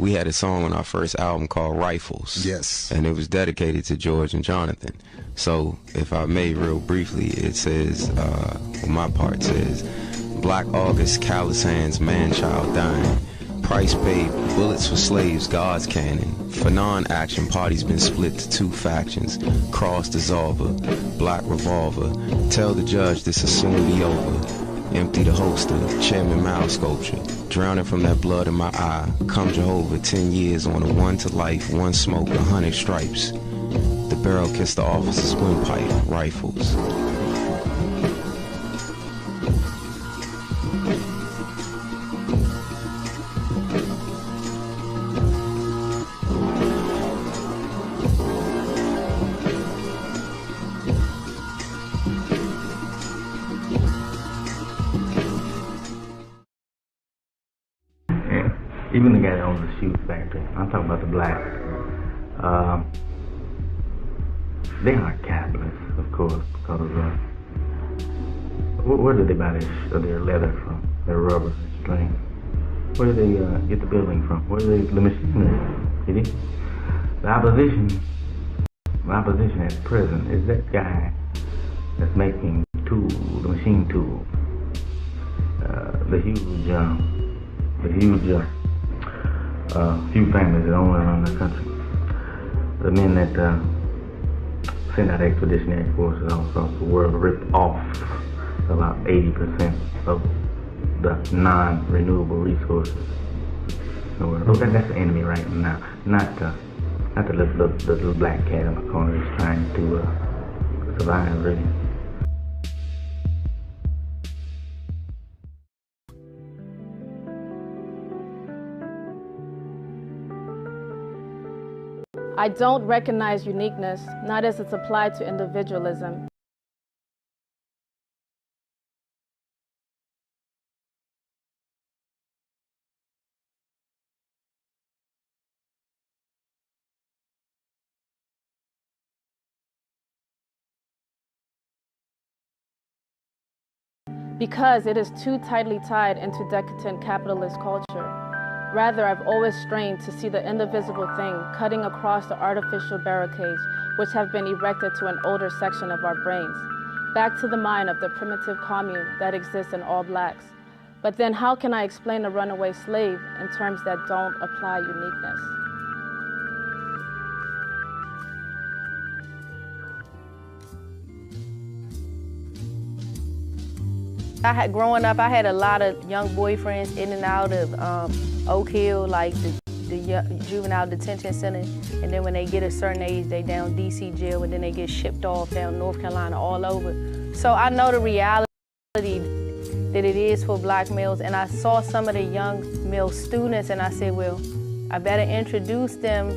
we had a song on our first album called Rifles. Yes. And it was dedicated to George and Jonathan. So if I may real briefly, it says, well, my part says, Black August, callous hands, man-child dying. Price paid, bullets for slaves, God's cannon. For non-action, party's been split to two factions. Cross dissolver, black revolver. Tell the judge this will soon be over. Empty the holster, Chairman Mao sculpture. Drowning from that blood in my eye. Come Jehovah, 10 years on a 1 to life, 1 smoke, 100 stripes. The barrel kissed the officer's windpipe, rifles. Even the guy that owns the shoe factory, I'm talking about the blacks, they aren't capitalists, of course, because where did they buy their leather from, their rubber, their string? Where did they get the building from? Where did the machinery? You see? The opposition at present is that guy that's making tools, the machine tools, the huge few families that own around the country. The men that send out expeditionary forces all across the world rip off about 80% of the non-renewable resources in the world. That's the enemy right now, not the little black cat in the corner is trying to survive, really. I don't recognize uniqueness, not as it's applied to individualism. Because it is too tightly tied into decadent capitalist culture. Rather, I've always strained to see the indivisible thing cutting across the artificial barricades which have been erected to an older section of our brains, back to the mind of the primitive commune that exists in all blacks. But then how can I explain a runaway slave in terms that don't apply uniqueness? Growing up, I had a lot of young boyfriends in and out of Oak Hill, like the juvenile detention center. And then when they get a certain age, they down DC jail, and then they get shipped off down North Carolina, all over. So I know the reality that it is for black males. And I saw some of the young male students, and I said, well, I better introduce them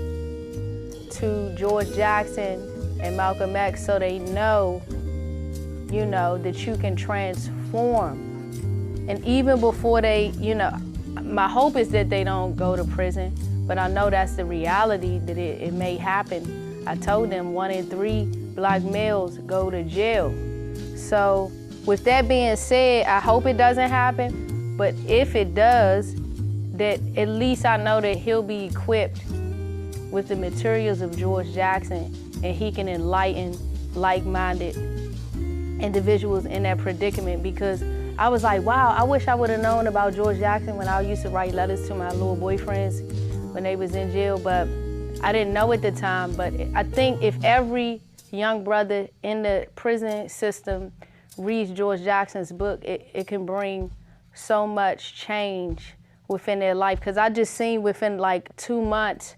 to George Jackson and Malcolm X so they know, you know, that you can transform. And even before they, you know, my hope is that they don't go to prison, but I know that's the reality, that it may happen. I told them 1 in 3 black males go to jail. So with that being said, I hope it doesn't happen, but if it does, that at least I know that he'll be equipped with the materials of George Jackson, and he can enlighten like-minded individuals in that predicament. Because I was like, wow, I wish I would have known about George Jackson when I used to write letters to my little boyfriends when they was in jail, but I didn't know at the time. But I think if every young brother in the prison system reads George Jackson's book, it can bring so much change within their life. Because I just seen within like 2 months,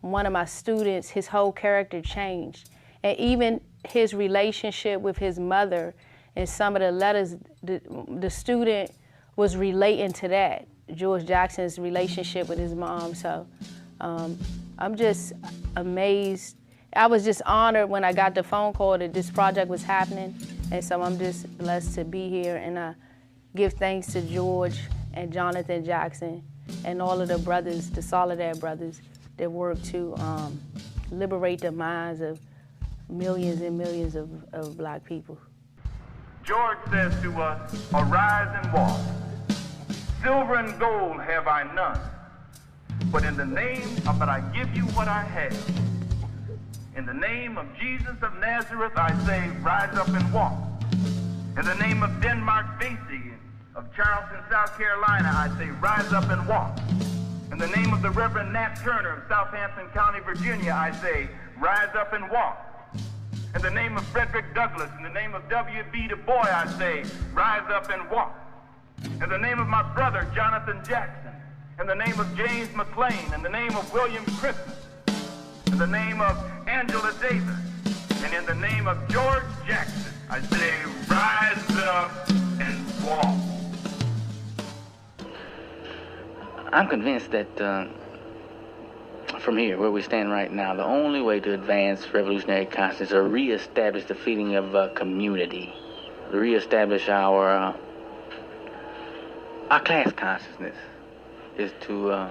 one of my students, his whole character changed. And even his relationship with his mother, and some of the letters, the student was relating to that, George Jackson's relationship with his mom. So I'm just amazed. I was just honored when I got the phone call that this project was happening. And so I'm just blessed to be here. And I give thanks to George and Jonathan Jackson and all of the brothers, the Soledad brothers, that work to liberate the minds of millions and millions of black people. George says to us, arise and walk. Silver and gold have I none, but in the name of but I give you what I have. In the name of Jesus of Nazareth, I say, rise up and walk. In the name of Denmark Vesey of Charleston, South Carolina, I say, rise up and walk. In the name of the Reverend Nat Turner of Southampton County, Virginia, I say, rise up and walk. In the name of Frederick Douglass, in the name of W.B. Du Bois, I say, rise up and walk. In the name of my brother, Jonathan Jackson, in the name of James McLean, in the name of William Christmas, in the name of Angela Davis, and in the name of George Jackson, I say, rise up and walk. I'm convinced that from here, where we stand right now, the only way to advance revolutionary consciousness or reestablish the feeling of community, reestablish our class consciousness, is to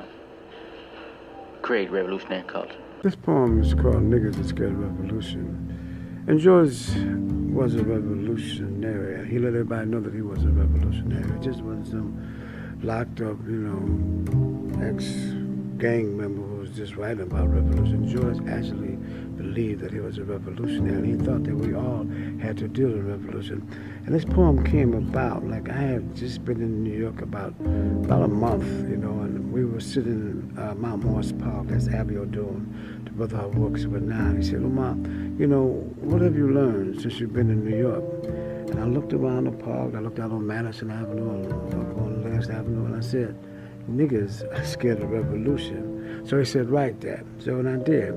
create revolutionary culture. This poem is called Niggas That Scared of Revolution. And George was a revolutionary, and he let everybody know that he was a revolutionary. It just wasn't some locked up, ex-gang member who was just writing about revolution. George actually believed that he was a revolutionary, and he thought that we all had to deal with revolution. And this poem came about, like I had just been in New York about a month, and we were sitting in Mount Morris Park, that's Abbey O'Doon, the brother who works with now. And he said, Lamar, what have you learned since you've been in New York? And I looked around the park, I looked out on Madison Avenue, and on Last Avenue, and I said, niggas are scared of revolution. So he said, write that. So when I did,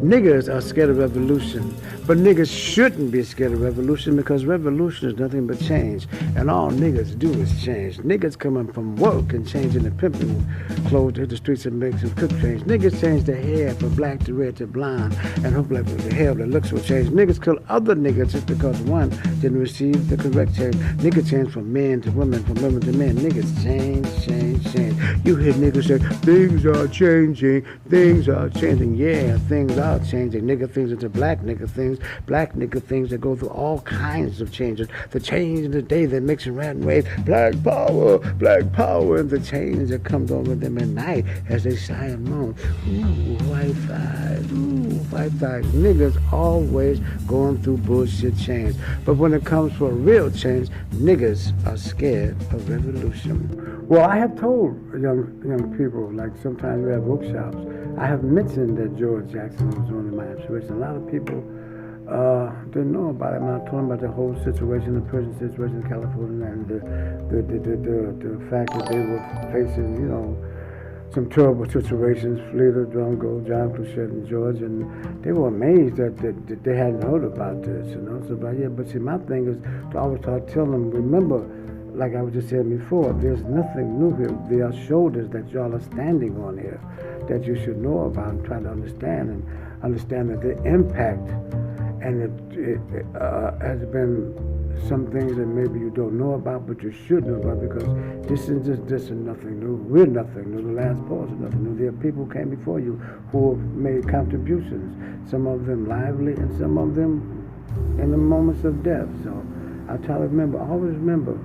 niggas are scared of revolution, but niggas shouldn't be scared of revolution because revolution is nothing but change. And all niggas do is change. Niggas coming from work and changing the pimping clothes to hit the streets and make some cook change. Niggas change their hair from black to red to blonde and hope like the hair, the looks will change. Niggas kill other niggas just because one didn't receive the correct change. Niggas change from men to women, from women to men. Niggas change. You hear niggas say, things are changing. Things are changing. Yeah, things are changing. Nigga things into black nigga things that go through all kinds of changes. The change in the day that makes it random waves. Black power, and the change that comes over them at night as they sigh and moan. Ooh, white thighs. Niggas always going through bullshit change. But when it comes for real change, niggas are scared of revolution. Well, I have told young people, like sometimes we have workshops, I have mentioned that George Jackson was one of my inspirations. A lot of people didn't know about it. When I told them about the whole situation, the prison situation in California, and the fact that they were facing, some terrible situations, Fleta, Drungo, John Cluchette, and George, and they were amazed that they hadn't heard about this, So, but see, my thing is to always tell them, remember, like I was just saying before, there's nothing new here. There are shoulders that y'all are standing on here that you should know about and try to understand that the impact and it has been some things that maybe you don't know about, but you should know about, because this is nothing new. We're nothing new. The last pause is nothing new. There are people who came before you who have made contributions, some of them lively and some of them in the moments of death. So I try to always remember,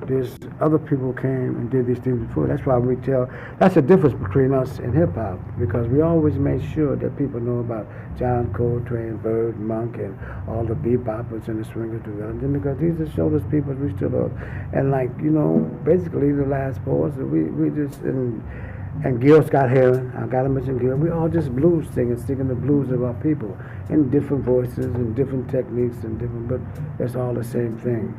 there's other people came and did these things before. That's why we that's the difference between us and hip-hop, because we always made sure that people know about John Coltrane, Bird, Monk, and all the beboppers and the swingers together. Because these are shoulders people we still are. And basically the last pause, we just, and Gil Scott Heron, I gotta mention Gil, we all just blues singing the blues of our people in different voices and different techniques but it's all the same thing.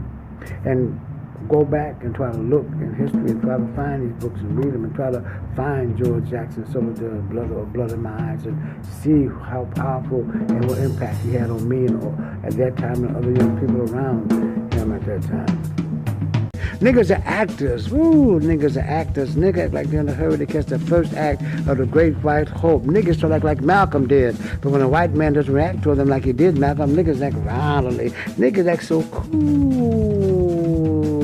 And go back and try to look in history and try to find these books and read them and try to find George Jackson, some of the blood in my eyes, and see how powerful and what impact he had on me and at that time and other young people around him at that time. Niggas are actors. Woo, niggas are actors. Niggas act like they're in a hurry to catch the first act of the Great White Hope. Niggas still act like Malcolm did. But when a white man doesn't react to them like he did Malcolm, niggas act violently. Niggas act so cool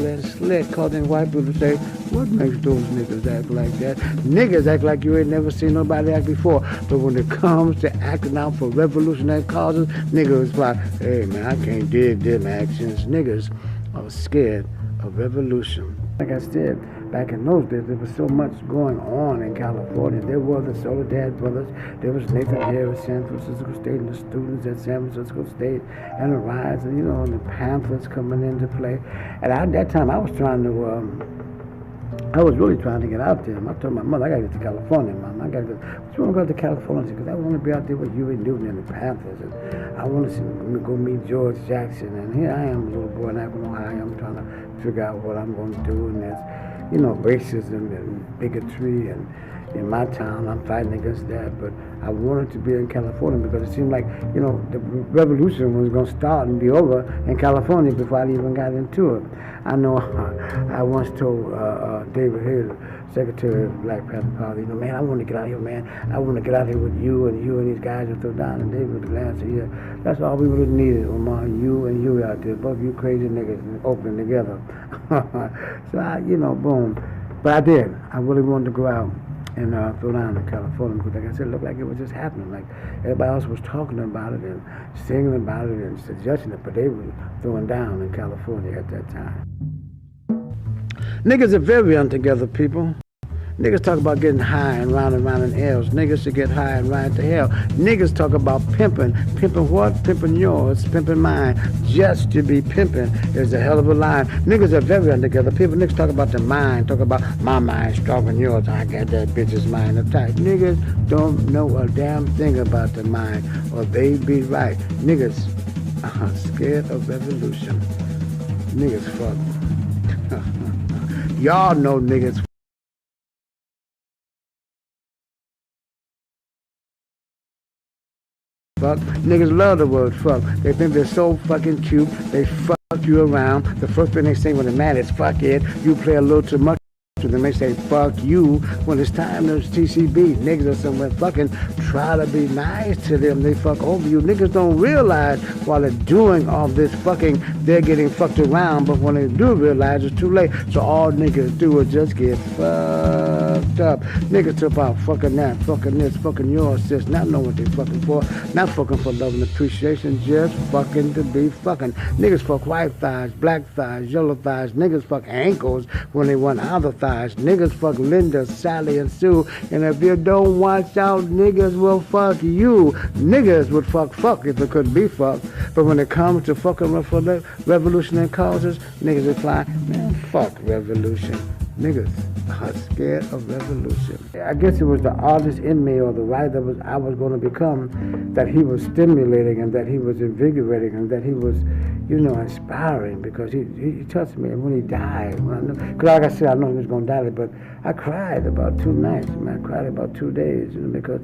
and slick, causing white people to say, what makes those niggas act like that? Niggas act like you ain't never seen nobody act before. But when it comes to acting out for revolutionary causes, niggas like, hey man, I can't dig them actions. Niggas are scared of revolution. Like I said, back in those days, there was so much going on in California. There were the Soledad brothers. There was Nathan Harris, San Francisco State, and the students at San Francisco State, and the riots, and and the pamphlets coming into play. And at that time, I was really trying to get out there. I told my mother, I got to get to California, Mom. I got to go. But you want to go to California? Because I want to be out there with Huey Newton and the Panthers. And I want to go meet George Jackson. And here I am, a little boy, and I don't know how I am trying to figure out what I'm going to do. And there's, racism and bigotry. And in my town, I'm fighting against that. But I wanted to be in California because it seemed like, the revolution was going to start and be over in California before I even got into it. I know I once told David Hill, Secretary of Black Panther Party, man, I want to get out here, man. I want to get out here with you and these guys and throw down. And David was glad to say, yeah, that's all we really needed, Omar, you and you out there, both you crazy niggas opening together. So boom. But I did. I really wanted to go out and throw down in California because, like I said, it looked like it was just happening. Like everybody else was talking about it and singing about it and suggesting it, but they were throwing down in California at that time. Niggas are very untogether people. Niggas talk about getting high and round in L's. Niggas should get high and ride to hell. Niggas talk about pimping. Pimping what? Pimping yours, pimping mine. Just to be pimping is a hell of a line. Niggas are very untogether people. Niggas talk about the mind. Talk about my mind stronger than yours. I got that bitch's mind uptight. Niggas don't know a damn thing about the mind, or they be right. Niggas are scared of revolution. Niggas fuck. Y'all know niggas fuck. Niggas love the word fuck. They think they're so fucking cute. They fuck you around. The first thing they say when they're mad is fuck it. You play a little too much. So they may say fuck you when it's time to TCB. Niggas are somewhere fucking try to be nice to them. They fuck over you. Niggas don't realize while they're doing all this fucking, they're getting fucked around. But when they do realize, it's too late. So all niggas do is just get fucked up. Niggas talk about fucking that, fucking this, fucking yours, sis. Not knowing what they fucking for. Not fucking for love and appreciation. Just fucking to be fucking. Niggas fuck white thighs, black thighs, yellow thighs. Niggas fuck ankles when they want other thighs. Niggas fuck Linda, Sally, and Sue. And if you don't watch out, niggas will fuck you. Niggas would fuck if it couldn't be fucked. But when it comes to fucking revolutionary causes, niggas reply, man, fuck revolution. Niggas are scared of revolution. I guess it was the artist in me or the writer that I was going to become that he was stimulating and that he was invigorating and that he was, inspiring because he touched me. And when he died, because like I said, I know he was going to die, but I cried about 2 nights, man. I cried about 2 days, because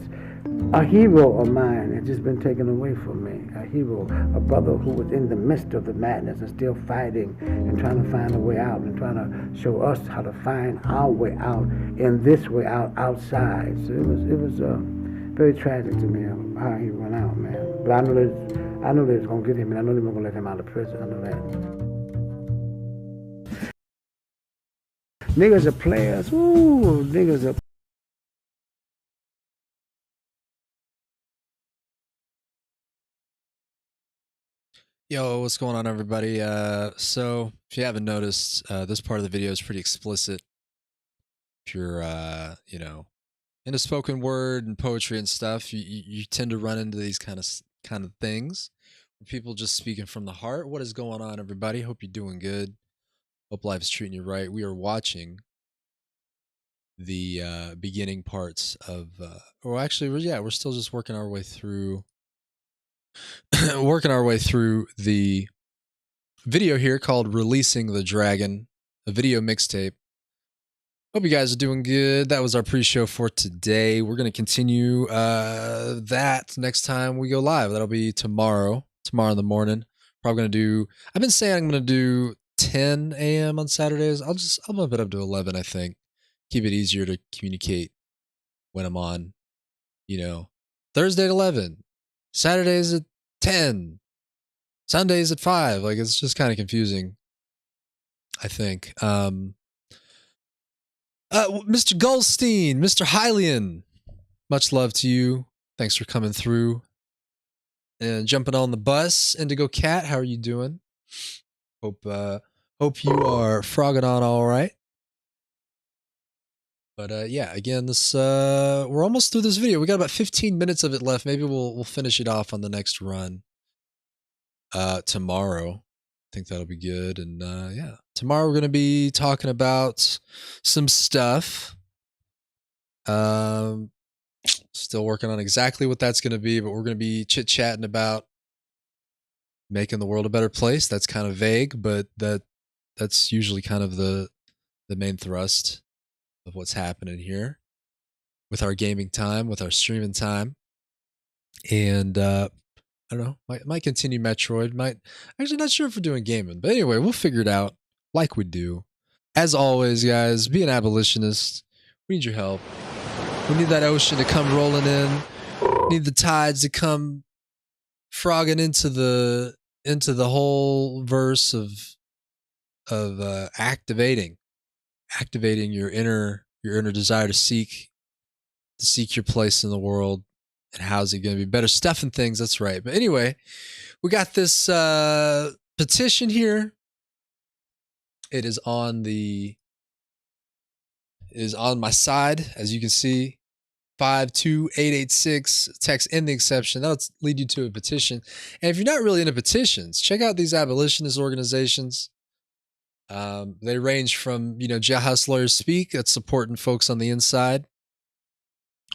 a hero of mine had just been taken away from me. A hero, a brother who was in the midst of the madness and still fighting and trying to find a way out and trying to show us how to find our way out in this way out outside. So it was very tragic to me how he went out, man. But I know they was gonna get him, and I know they were gonna let him out of prison. I know that. Niggas are players. Ooh, niggas are. Yo, what's going on, everybody? So if you haven't noticed, this part of the video is pretty explicit. If you're, into spoken word and poetry and stuff, you tend to run into these kind of things. People just speaking from the heart. What is going on, everybody? Hope you're doing good. Hope life's treating you right. We are watching the beginning parts of, we're still just working our way through. Working our way through the video here called Releasing the Dragon, a video mixtape. Hope you guys are doing good. That was our pre-show for today. We're going to continue that next time we go live. That'll be tomorrow in the morning. Probably going to do, I've been saying I'm going to do 10 a.m. on Saturdays. I'll bump it up to 11, I think. Keep it easier to communicate when I'm on, Thursday at 11. Saturdays at 10, Sundays at 5. Like, it's just kind of confusing, I think. Mr. Goldstein, Mr. Hylian, much love to you. Thanks for coming through and jumping on the bus. Indigo Cat, how are you doing? Hope you are frogging on all right. But yeah, again, this we're almost through this video. We got about 15 minutes of it left. Maybe we'll finish it off on the next run tomorrow. I think that'll be good. And yeah, tomorrow we're gonna be talking about some stuff. Still working on exactly what that's gonna be, but we're gonna be chit-chatting about making the world a better place. That's kind of vague, but that's usually kind of the main thrust of what's happening here with our gaming time, with our streaming time. And I don't know, might continue Metroid. Might actually not sure if we're doing gaming, but anyway, we'll figure it out like we do. As always, guys, be an abolitionist. We need your help. We need that ocean to come rolling in. We need the tides to come frogging into the whole verse of activating your inner desire to seek your place in the world. And how's it going to be better stuff and things? That's right. But anyway, we got this petition here. It is on my side, as you can see. 52886, text in the exception. That'll lead you to a petition. And if you're not really into petitions, check out these abolitionist organizations. They range from, Jailhouse Lawyers Speak, that's supporting folks on the inside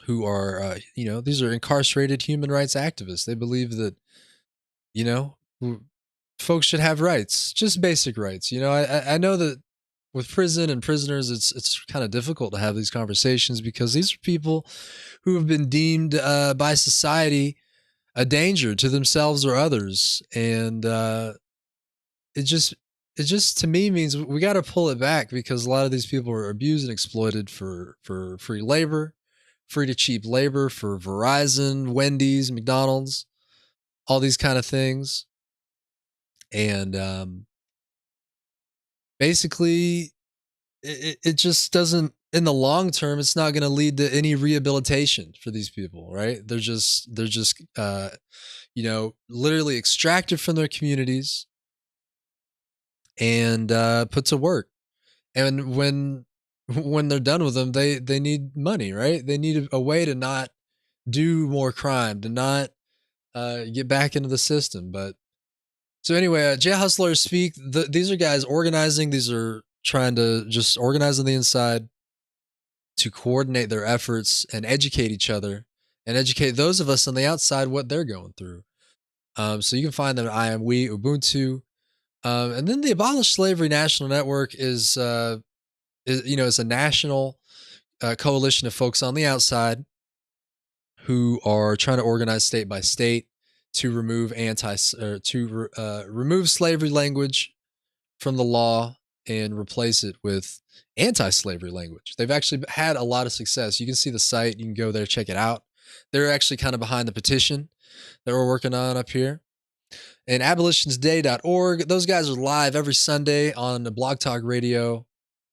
who are, these are incarcerated human rights activists. They believe that, folks should have rights, just basic rights. I know that with prison and prisoners, it's kind of difficult to have these conversations because these are people who have been deemed by society a danger to themselves or others. And it just to me means we got to pull it back because a lot of these people are abused and exploited for free labor, free to cheap labor for Verizon, Wendy's, McDonald's, all these kind of things. And basically it just doesn't, in the long term, it's not going to lead to any rehabilitation for these people, right? They're just literally extracted from their communities and put to work. And when they're done with them, they need money, right? They need a way to not do more crime, to not get back into the system. But so anyway, Jailhouse Lawyers Speak. These are guys organizing. These are trying to just organize on the inside to coordinate their efforts and educate each other and educate those of us on the outside what they're going through. So you can find them at I Am We, Ubuntu. And then the Abolish Slavery National Network is a national coalition of folks on the outside who are trying to organize state by state to remove remove slavery language from the law and replace it with anti-slavery language. They've actually had a lot of success. You can see the site. You can go there, check it out. They're actually kind of behind the petition that we're working on up here. And abolitionsday.org. Those guys are live every Sunday on the Blog Talk Radio.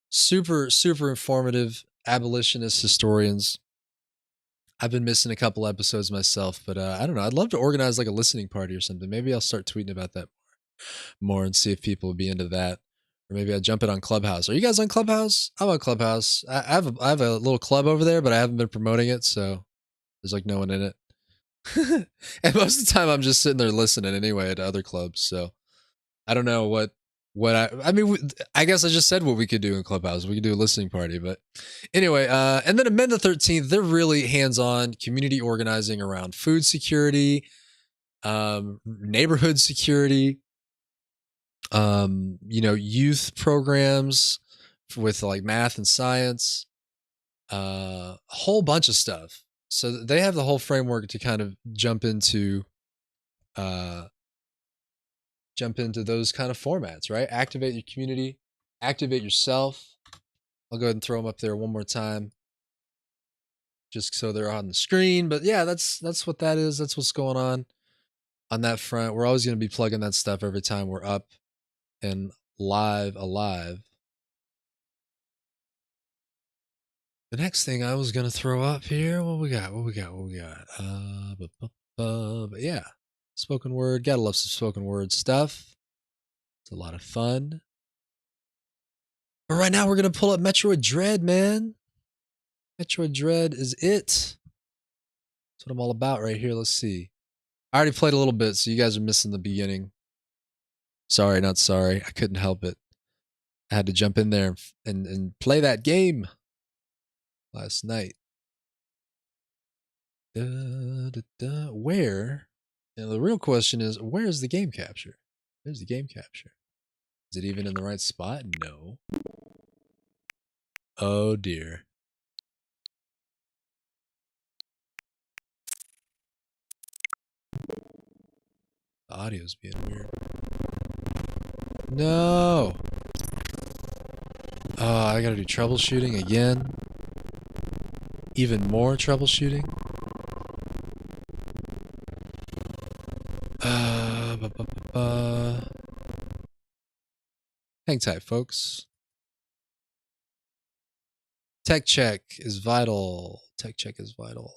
Super, super informative abolitionist historians. I've been missing a couple episodes myself, but I don't know. I'd love to organize like a listening party or something. Maybe I'll start tweeting about that more and see if people would be into that. Or maybe I'll jump it on Clubhouse. Are you guys on Clubhouse? I'm on Clubhouse. I have a little club over there, but I haven't been promoting it, so there's like no one in it. And most of the time I'm just sitting there listening anyway to other clubs. So I don't know what I guess I just said what we could do in Clubhouse. We could do a listening party, but anyway, and then Amend the 13th, they're really hands-on community organizing around food security, neighborhood security, youth programs with like math and science, a whole bunch of stuff. So they have the whole framework to kind of jump into those kind of formats, right? Activate your community, activate yourself. I'll go ahead and throw them up there one more time, just so they're on the screen. But yeah, that's what that is. That's what's going on that front. We're always going to be plugging that stuff every time we're up and alive. The next thing I was going to throw up here, what we got? But yeah, spoken word. Gotta love some spoken word stuff. It's a lot of fun. But right now we're going to pull up Metroid Dread, man. Metroid Dread is it. That's what I'm all about right here. Let's see. I already played a little bit, so you guys are missing the beginning. Sorry, not sorry. I couldn't help it. I had to jump in there and play that game last night. Where? And the real question is, where is the game capture? Where's the game capture? Is it even in the right spot? No. Oh dear. The audio's being weird. No. Oh, I gotta do troubleshooting again. Even more troubleshooting. Ba, ba, ba, ba. Hang tight, folks. Tech check is vital. Tech check is vital.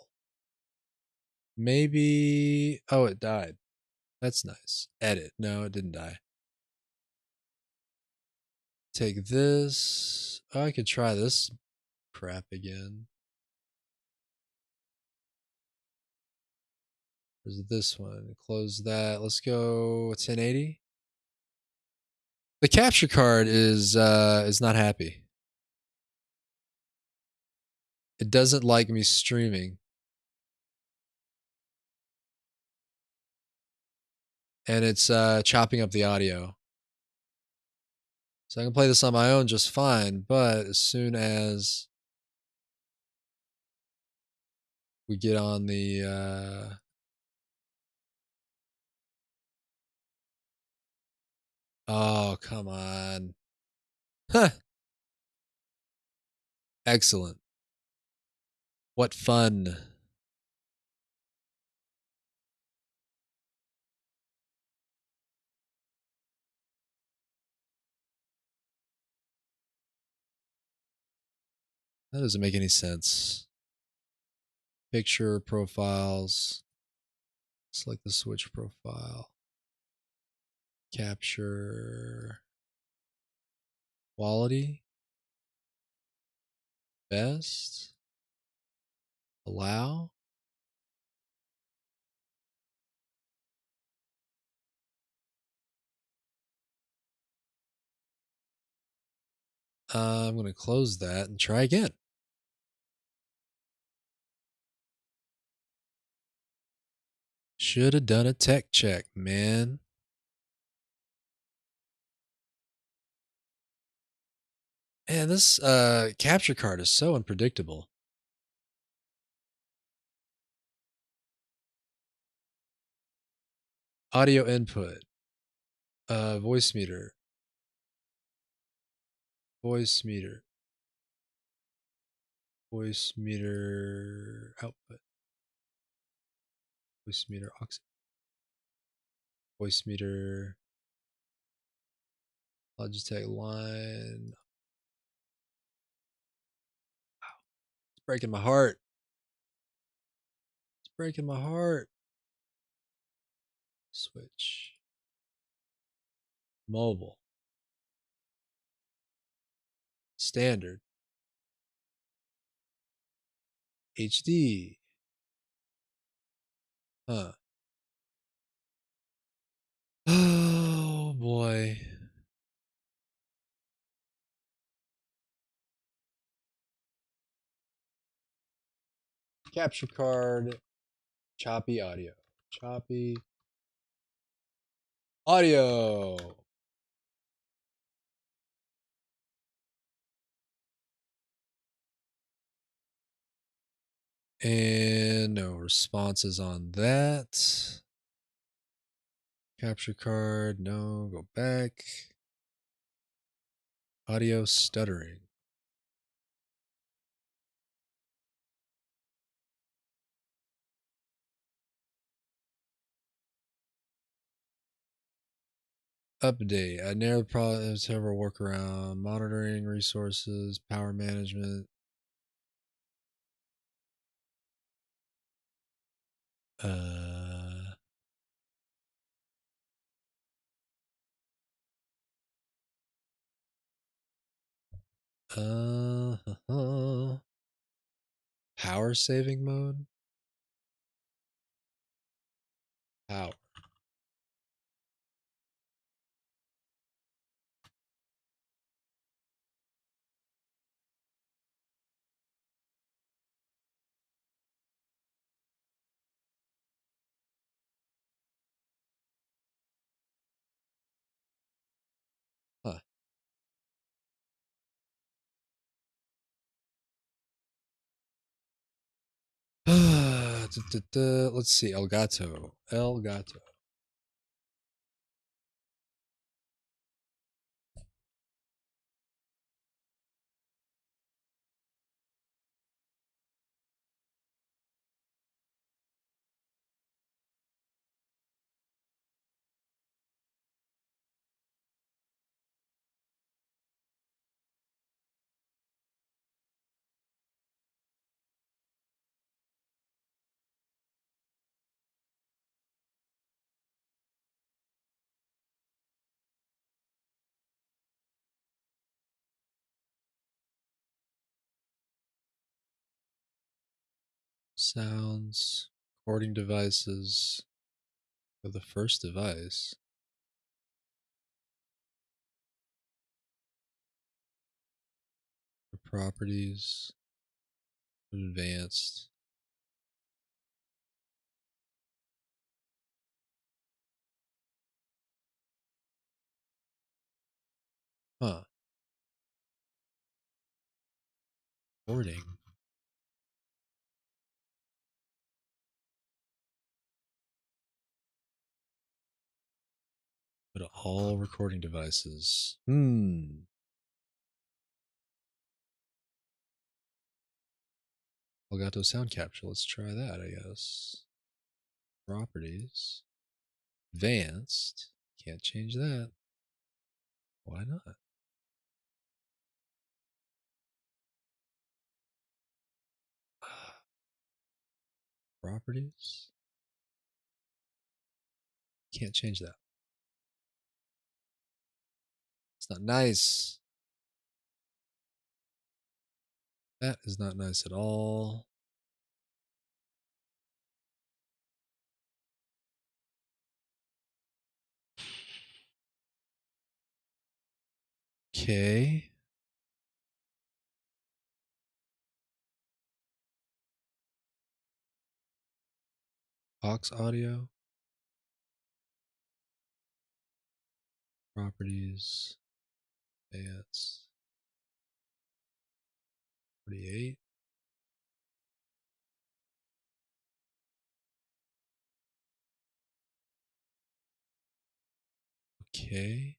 Maybe. Oh, it died. That's nice. Edit. No, it didn't die. Take this. Oh, I could try this crap again. There's this one. Close that. Let's go 1080. The capture card is not happy. It doesn't like me streaming. And it's chopping up the audio. So I can play this on my own just fine, but as soon as we get on the oh, come on. Huh. Excellent. What fun. That doesn't make any sense. Picture profiles. Select the switch profile. Capture. Quality. Best. Allow. I'm going to close that and try again. Should have done a tech check, man. Man, this capture card is so unpredictable. Audio input. Voice meter. Voice meter. Voice meter output. Voice meter aux. Voice meter. Logitech line. Wow. It's breaking my heart. It's breaking my heart. Switch. Mobile. Standard. HD. Huh. Oh boy. Capture card. Choppy audio. Choppy audio. And no responses on that. Capture card. No. Go back. Audio stuttering. Update. I narrow the problem to have a workaround. Monitoring resources, power management. Uh, Power saving mode? Power. Huh. Let's see. Elgato. Elgato. Sounds. Recording devices. For the first device. For properties. Advanced. Huh. Recording. Go to all recording devices. Elgato sound capture. Let's try that, I guess. Properties. Advanced. Can't change that. Why not? Properties. Can't change that. It's not nice. That is not nice at all. Okay. Aux audio. Properties. Advanced. 48. Okay.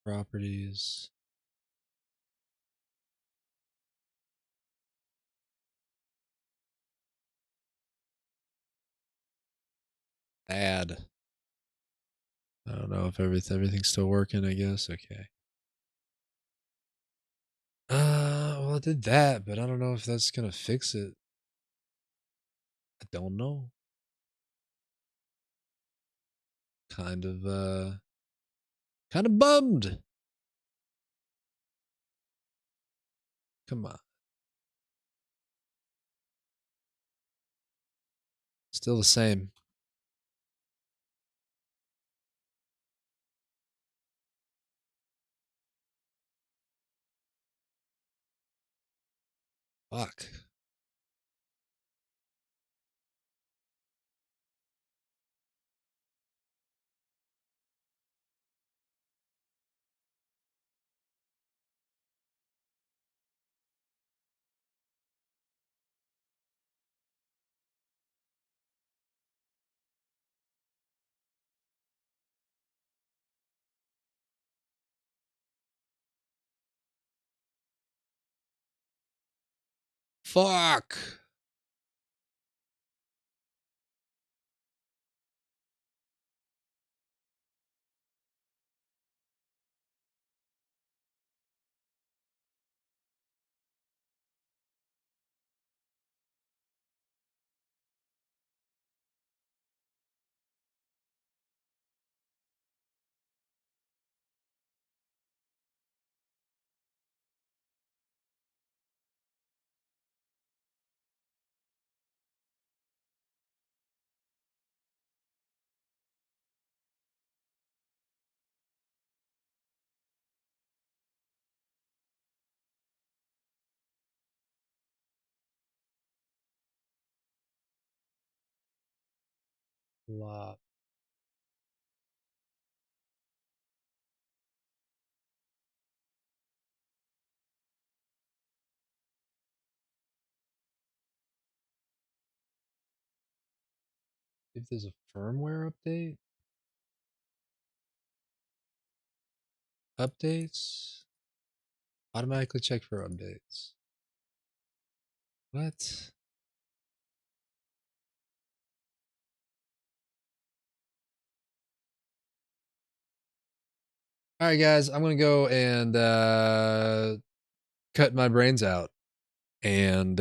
Properties. Add. I don't know if everything's still working, I guess. Okay. Well, I did that, but I don't know if that's gonna fix it. I don't know. Kind of bummed. Come on. Still the same. Fuck. Fuck. Flop. If there's a firmware update, automatically check for updates. What? All right, guys, I'm gonna go and cut my brains out and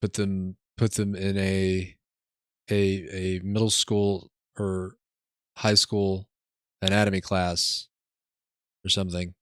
put them in a middle school or high school anatomy class or something.